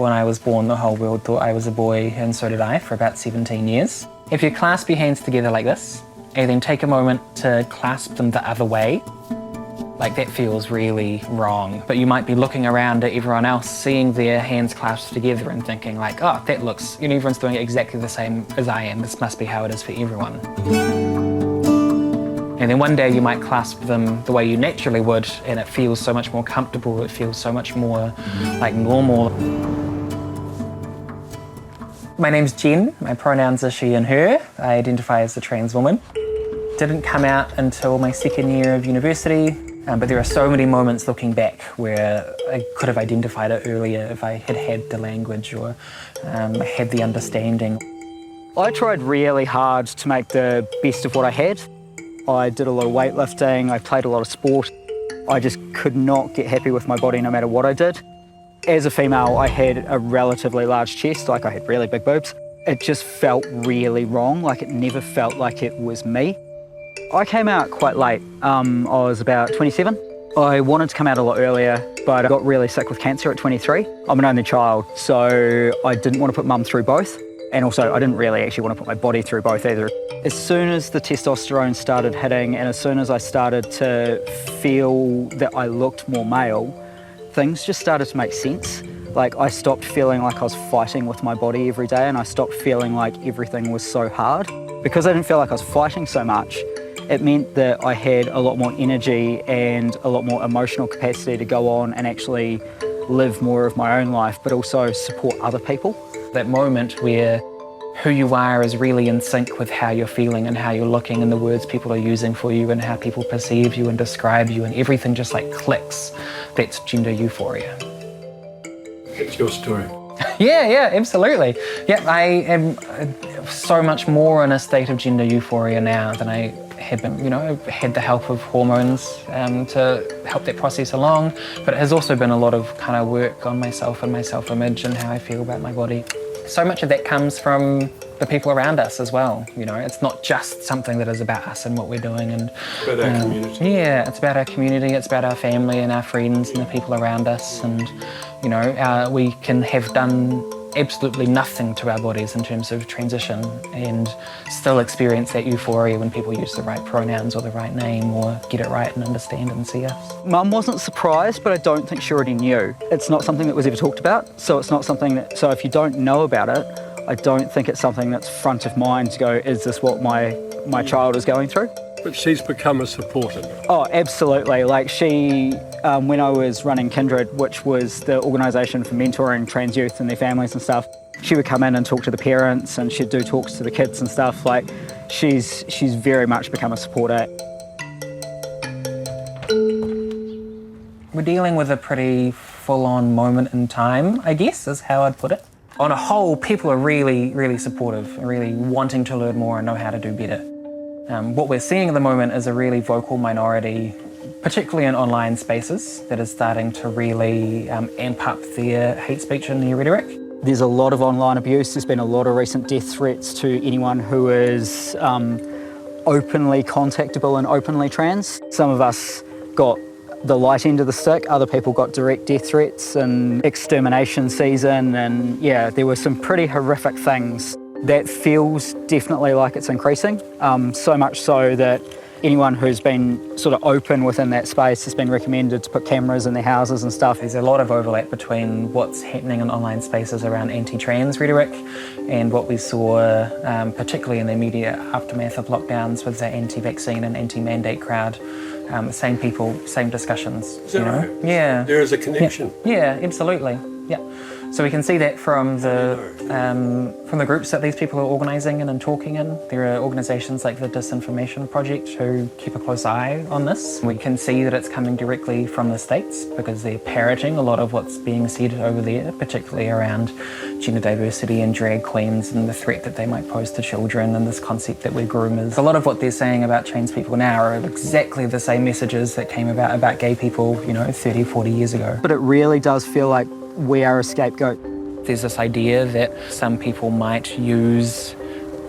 when I was born, the whole world thought I was a boy, and so did I for about 17 years. If you clasp your hands together like this, and then take a moment to clasp them the other way, like that feels really wrong. But you might be looking around at everyone else, seeing their hands clasped together and thinking like, oh, that looks, everyone's doing it exactly the same as I am. This must be how it is for everyone. And then one day you might clasp them the way you naturally would, and it feels so much more comfortable, it feels so much more like normal. My name's Jen, my pronouns are she and her. I identify as a trans woman. Didn't come out until my second year of university, but there are so many moments looking back where I could have identified it earlier if I had had the language or had the understanding. I tried really hard to make the best of what I had. I did a lot of weightlifting, I played a lot of sport. I just could not get happy with my body no matter what I did. As a female, I had a relatively large chest, like I had really big boobs. It just felt really wrong, like it never felt like it was me. I came out quite late. I was about 27. I wanted to come out a lot earlier, but I got really sick with cancer at 23. I'm an only child, so I didn't want to put mum through both. And also, I didn't really actually want to put my body through both either. As soon as the testosterone started hitting, and as soon as I started to feel that I looked more male, things just started to make sense. Like, I stopped feeling like I was fighting with my body every day, and I stopped feeling like everything was so hard. Because I didn't feel like I was fighting so much, it meant that I had a lot more energy and a lot more emotional capacity to go on and actually live more of my own life, but also support other people. That moment where who you are is really in sync with how you're feeling and how you're looking and the words people are using for you and how people perceive you and describe you, and everything just like clicks. That's gender euphoria. It's your story. Yeah, absolutely. Yeah, I am so much more in a state of gender euphoria now than I had been. I've had the help of hormones to help that process along, but it has also been a lot of kind of work on myself and my self-image and how I feel about my body. So much of that comes from the people around us as well. It's not just something that is about us and what we're doing. And it's about our community. Yeah, it's about our community, it's about our family and our friends and the people around us. And, we can have done absolutely nothing to our bodies in terms of transition and still experience that euphoria when people use the right pronouns or the right name or get it right and understand and see us. Mum wasn't surprised, but I don't think she already knew. It's not something that was ever talked about, so it's not something that, so if you don't know about it, I don't think it's something that's front of mind to go, is this what my child is going through? But she's become a supporter. Oh, absolutely. Like she, when I was running Kindred, which was the organisation for mentoring trans youth and their families and stuff, she would come in and talk to the parents and she'd do talks to the kids and stuff. Like she's very much become a supporter. We're dealing with a pretty full-on moment in time, I guess, is how I'd put it. On a whole, people are really, really supportive, really wanting to learn more and know how to do better. What we're seeing at the moment is a really vocal minority, particularly in online spaces, that is starting to really amp up their hate speech and their rhetoric. There's a lot of online abuse. There's been a lot of recent death threats to anyone who is openly contactable and openly trans. Some of us got the light end of the stick, other people got direct death threats and extermination season, and yeah, there were some pretty horrific things. That feels definitely like it's increasing, so much so that anyone who's been sort of open within that space has been recommended to put cameras in their houses and stuff. There's a lot of overlap between what's happening in online spaces around anti-trans rhetoric and what we saw, particularly in the immediate aftermath of lockdowns with the anti-vaccine and anti-mandate crowd. Same people, same discussions. Is that right? Yeah. There is a connection. Yeah, absolutely. Yeah. So we can see that from the groups that these people are organising and talking in. There are organisations like the Disinformation Project who keep a close eye on this. We can see that it's coming directly from the States because they're parroting a lot of what's being said over there, particularly around gender diversity and drag queens and the threat that they might pose to children and this concept that we're groomers. A lot of what they're saying about trans people now are exactly the same messages that came about gay people, 30, 40 years ago. But it really does feel like we are a scapegoat. There's this idea that some people might use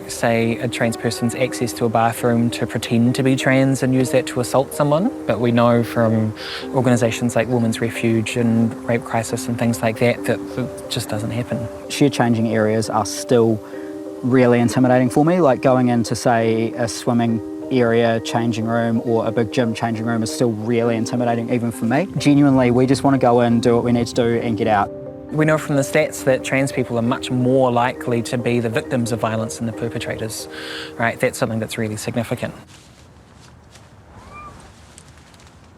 say, a trans person's access to a bathroom to pretend to be trans and use that to assault someone, but we know from organisations like Women's Refuge and Rape Crisis and things like that that it just doesn't happen. Shared changing areas are still really intimidating for me, like going into, say, a swimming area changing room or a big gym changing room is still really intimidating even for me. Genuinely, we just want to go in, do what we need to do and get out. We know from the stats that trans people are much more likely to be the victims of violence than the perpetrators, right? That's something that's really significant.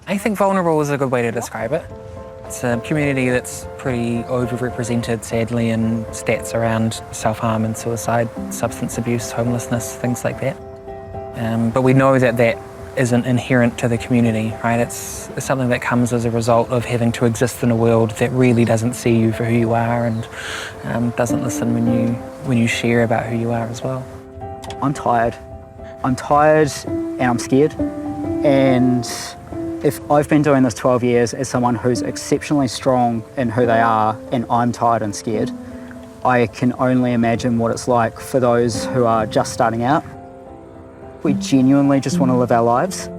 I think vulnerable is a good way to describe it. It's a community that's pretty overrepresented, sadly, in stats around self-harm and suicide, substance abuse, homelessness, things like that. But we know that that isn't inherent to the community, right? It's something that comes as a result of having to exist in a world that really doesn't see you for who you are and doesn't listen when you share about who you are as well. I'm tired. I'm tired and I'm scared. And if I've been doing this 12 years as someone who's exceptionally strong in who they are and I'm tired and scared, I can only imagine what it's like for those who are just starting out. We genuinely just want to live our lives.